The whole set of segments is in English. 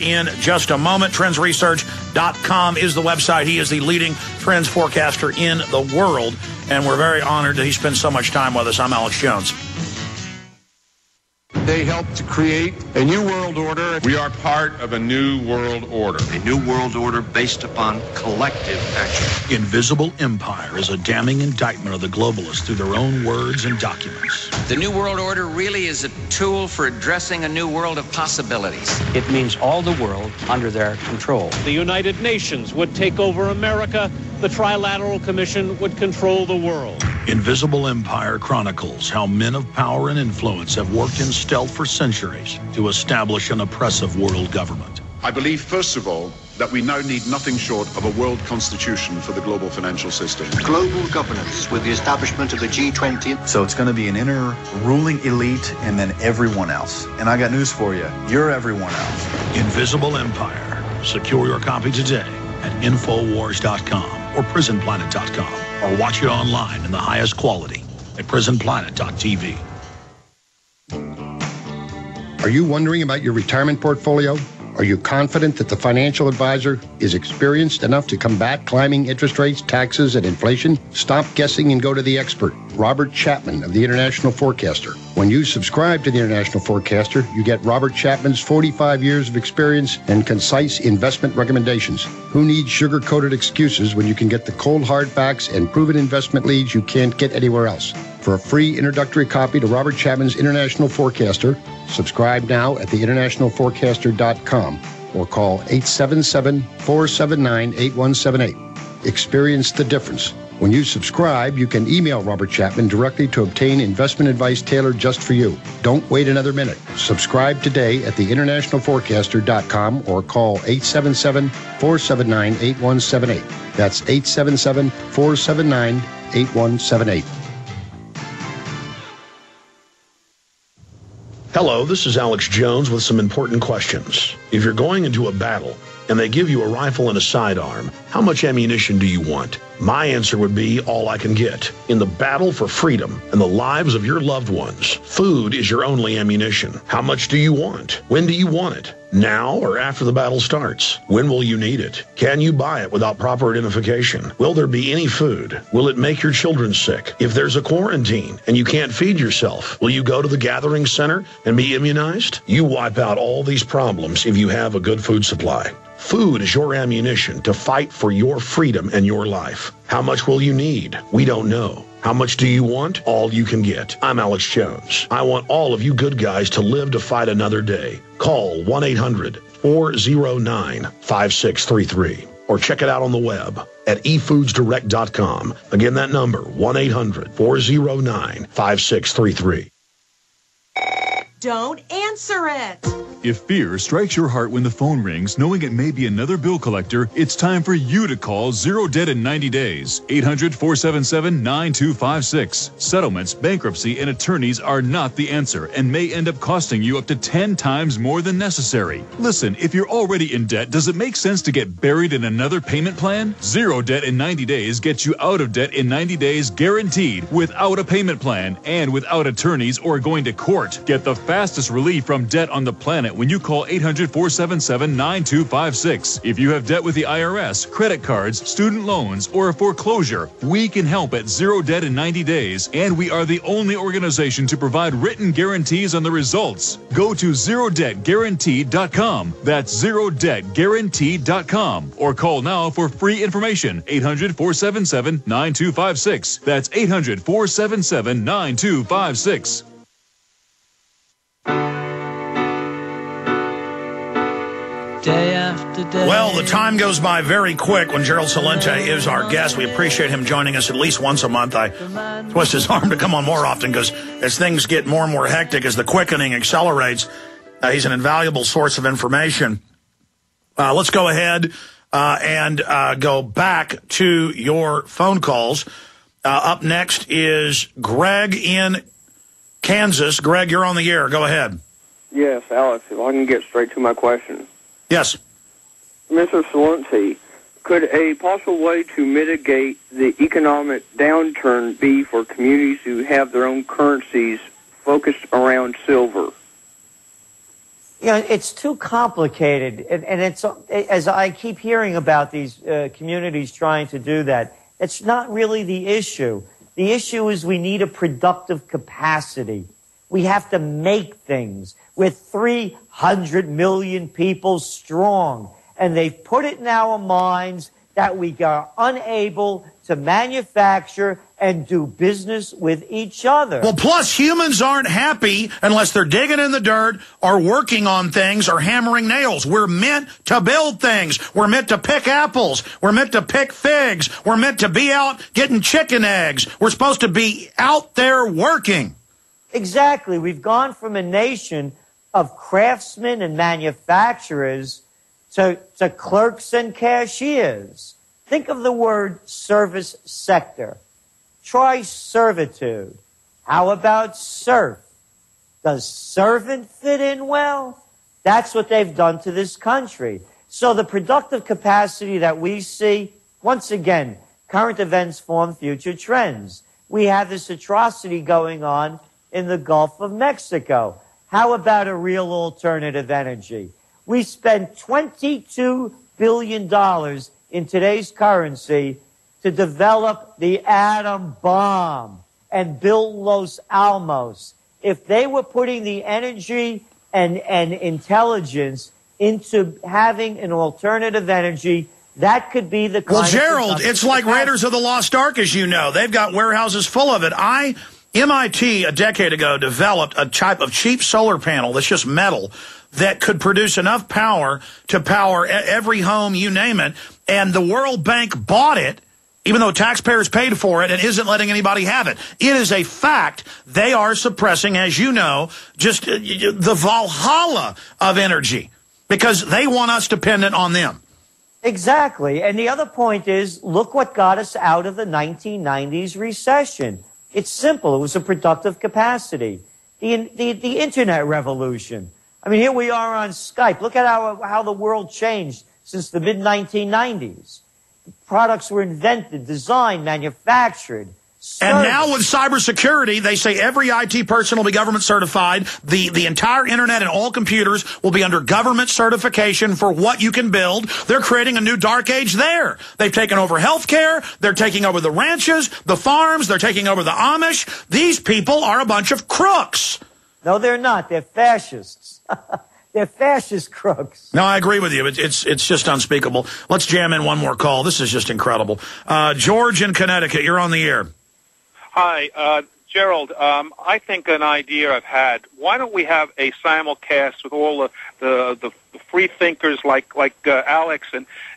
in just a moment. Trendsresearch.com is the website. He is the leading trends forecaster in the world, and we're very honored that he spends so much time with us. I'm Alex Jones. They helped to create a new world order. We are part of a new world order. A new world order based upon collective action. Invisible Empire is a damning indictment of the globalists through their own words and documents. The new world order really is a tool for addressing a new world of possibilities. It means all the world under their control. The United Nations would take over America. The Trilateral Commission would control the world. Invisible Empire chronicles how men of power and influence have worked in stealth for centuries to establish an oppressive world government. I believe, first of all, that we now need nothing short of a world constitution for the global financial system. Global governance with the establishment of the G20. So it's going to be an inner ruling elite and then everyone else. And I got news for you. You're everyone else. Invisible Empire. Secure your copy today at Infowars.com or PrisonPlanet.com, or watch it online in the highest quality at PrisonPlanet.tv. Are you wondering about your retirement portfolio? Are you confident that the financial advisor is experienced enough to combat climbing interest rates, taxes, and inflation? Stop guessing and go to the expert, Robert Chapman of the International Forecaster. When you subscribe to the International Forecaster, you get Robert Chapman's 45 years of experience and concise investment recommendations. Who needs sugar-coated excuses when you can get the cold hard facts and proven investment leads you can't get anywhere else? For a free introductory copy to Robert Chapman's International Forecaster, subscribe now at theInternationalForecaster.com or call 877-479-8178. Experience the difference. When you subscribe, you can email Robert Chapman directly to obtain investment advice tailored just for you. Don't wait another minute. Subscribe today at theInternationalForecaster.com or call 877-479-8178. That's 877-479-8178. Hello, this is Alex Jones with some important questions. If you're going into a battle and they give you a rifle and a sidearm, how much ammunition do you want? My answer would be all I can get. In the battle for freedom and the lives of your loved ones, food is your only ammunition. How much do you want? When do you want it? Now or after the battle starts? When will you need it? Can you buy it without proper identification? Will there be any food? Will it make your children sick? If there's a quarantine and you can't feed yourself, will you go to the gathering center and be immunized? You wipe out all these problems if you have a good food supply. Food is your ammunition to fight for your freedom and your life. How much will you need? We don't know. How much do you want? All you can get. I'm Alex Jones. I want all of you good guys to live to fight another day. Call 1-800-409-5633 or check it out on the web at efoodsdirect.com. Again, that number, 1-800-409-5633. Don't answer it. If fear strikes your heart when the phone rings, knowing it may be another bill collector, it's time for you to call Zero Debt in 90 Days. 800-477-9256. Settlements, bankruptcy, and attorneys are not the answer and may end up costing you up to 10 times more than necessary. Listen, if you're already in debt, does it make sense to get buried in another payment plan? Zero Debt in 90 Days gets you out of debt in 90 days guaranteed, without a payment plan and without attorneys or going to court. Get the fastest relief from debt on the planet when you call 800-477-9256. If you have debt with the IRS, credit cards, student loans, or a foreclosure, we can help at Zero Debt in 90 Days, and we are the only organization to provide written guarantees on the results. Go to ZeroDebtGuaranteed.com. That's ZeroDebtGuaranteed.com. Or call now for free information. 800-477-9256. That's 800-477-9256. Day after day. Well, the time goes by very quick when Gerald Celente is our guest. We appreciate him joining us at least once a month. I twist his arm to come on more often because as things get more and more hectic, as the quickening accelerates, he's an invaluable source of information. Let's go ahead and go back to your phone calls. Up next is Greg in Kansas. Greg, you're on the air. Go ahead. Yes, Alex, if I can get straight to my question. Yes. Mr. Celente, could a possible way to mitigate the economic downturn be for communities who have their own currencies focused around silver? You know, it's too complicated, and it's, as I keep hearing about these communities trying to do that, it's not really the issue. The issue is we need a productive capacity. We have to make things. We're 300 million people strong, and they've put it in our minds that we are unable to manufacture and do business with each other. Well, plus humans aren't happy unless they're digging in the dirt or working on things or hammering nails. We're meant to build things. We're meant to pick apples. We're meant to pick figs. We're meant to be out getting chicken eggs. We're supposed to be out there working. Exactly. We've gone from a nation of craftsmen and manufacturers to clerks and cashiers. Think of the word service sector. Try servitude. How about serf? Does servant fit in well? That's what they've done to this country. So the productive capacity that we see, once again, current events form future trends. We have this atrocity going on in the Gulf of Mexico. How about a real alternative energy? We spent $22 billion in today's currency to develop the atom bomb and build Los Alamos. If they were putting the energy and intelligence into having an alternative energy, that could be the kind Well, Gerald, it's like Raiders of the Lost Ark, as you know. They've got warehouses full of it. MIT, a decade ago, developed a type of cheap solar panel that's just metal that could produce enough power to power every home, you name it, and the World Bank bought it, even though taxpayers paid for it, and isn't letting anybody have it. It is a fact. They are suppressing, as you know, just the Valhalla of energy because they want us dependent on them. Exactly. And the other point is, look what got us out of the 1990s recession. It's simple. It was a productive capacity. The internet revolution. I mean, here we are on Skype. Look at how the world changed since the mid-1990s. Products were invented, designed, manufactured. And now with cybersecurity, they say every IT person will be government certified. The entire internet and all computers will be under government certification for what you can build. They're creating a new dark age there. They've taken over healthcare. They're taking over the ranches, the farms. They're taking over the Amish. These people are a bunch of crooks. No, they're not. They're fascists. They're fascist crooks. No, I agree with you. It's just unspeakable. Let's jam in one more call. This is just incredible. George in Connecticut, you're on the air. Hi, Gerald. I think an idea I've had. Why don't we have a simulcast with all the free thinkers like Alex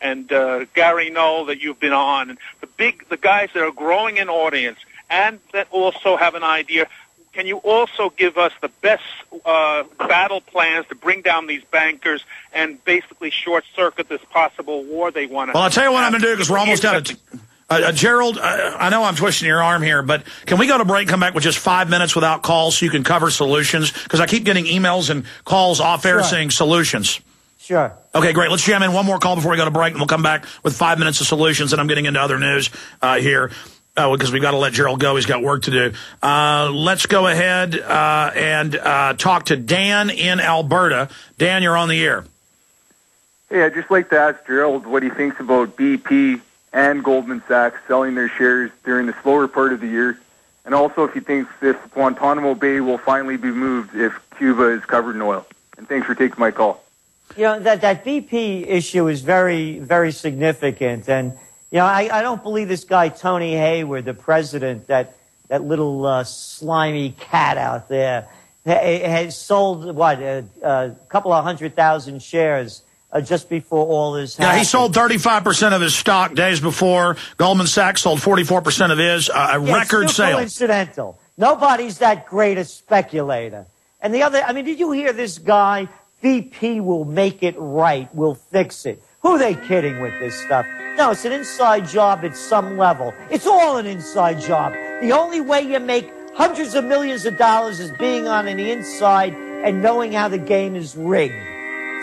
and Gary Knoll that you've been on, and the guys that are growing in audience, and that also have an idea. Can you also give us the best battle plans to bring down these bankers and basically short-circuit this possible war they want to have? Well, I'll tell you what I'm going to do because we're almost out of Gerald, I know I'm twisting your arm here, but can we go to break and come back with just 5 minutes without calls so you can cover solutions? Because I keep getting emails and calls off air saying solutions. Sure. Okay, great. Let's jam in one more call before we go to break, and we'll come back with 5 minutes of solutions, and I'm getting into other news here. Because we've got to let Gerald go. He's got work to do. Let's go ahead and talk to Dan in Alberta. Dan, you're on the air. Hey, I'd just like to ask Gerald what he thinks about BP and Goldman Sachs selling their shares during the slower part of the year, and also if he thinks if Guantanamo Bay will finally be moved if Cuba is covered in oil. And thanks for taking my call. You know, that BP issue is very, very significant, and you know, I don't believe this guy, Tony Hayward, the president, that little slimy cat out there, has sold, a couple of 100,000 shares just before all this happened. Yeah, he sold 35% of his stock days before. Goldman Sachs sold 44% of his, record sale. Coincidental. Nobody's that great a speculator. And the other, I mean, did you hear this guy? BP will make it right, will fix it. Who are they kidding with this stuff? No, it's an inside job at some level. It's all an inside job. The only way you make hundreds of millions of dollars is being on the inside and knowing how the game is rigged.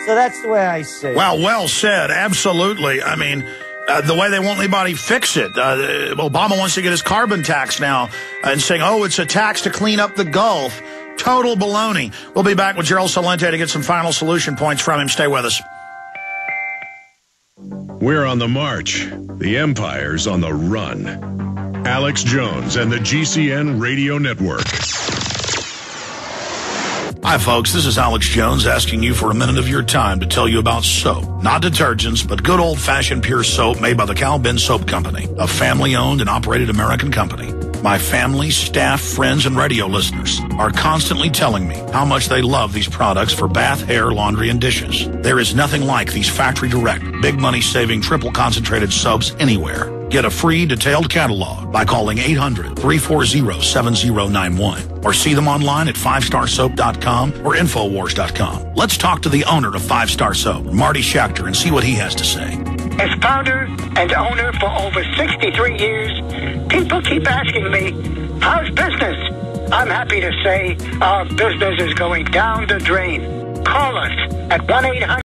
So that's the way I see it. Wow, well said. Absolutely. I mean, the way they won't anybody fix it. Obama wants to get his carbon tax now and saying, oh, it's a tax to clean up the Gulf. Total baloney. We'll be back with Gerald Celente to get some final solution points from him. Stay with us. We're on the march. The empire's on the run. Alex Jones and the GCN Radio Network. Hi, folks. This is Alex Jones asking you for a minute of your time to tell you about soap. Not detergents, but good old-fashioned pure soap made by the Cal Ben Soap Company, a family-owned and operated American company. My family, staff, friends, and radio listeners are constantly telling me how much they love these products for bath, hair, laundry, and dishes. There is nothing like these factory-direct, big money-saving, triple-concentrated soaps anywhere. Get a free detailed catalog by calling 800-340-7091 or see them online at 5starsoap.com or Infowars.com. Let's talk to the owner of 5 Star Soap, Marty Schachter, and see what he has to say. As founder and owner for over 63 years, people keep asking me, how's business? I'm happy to say our business is going down the drain. Call us at 1-800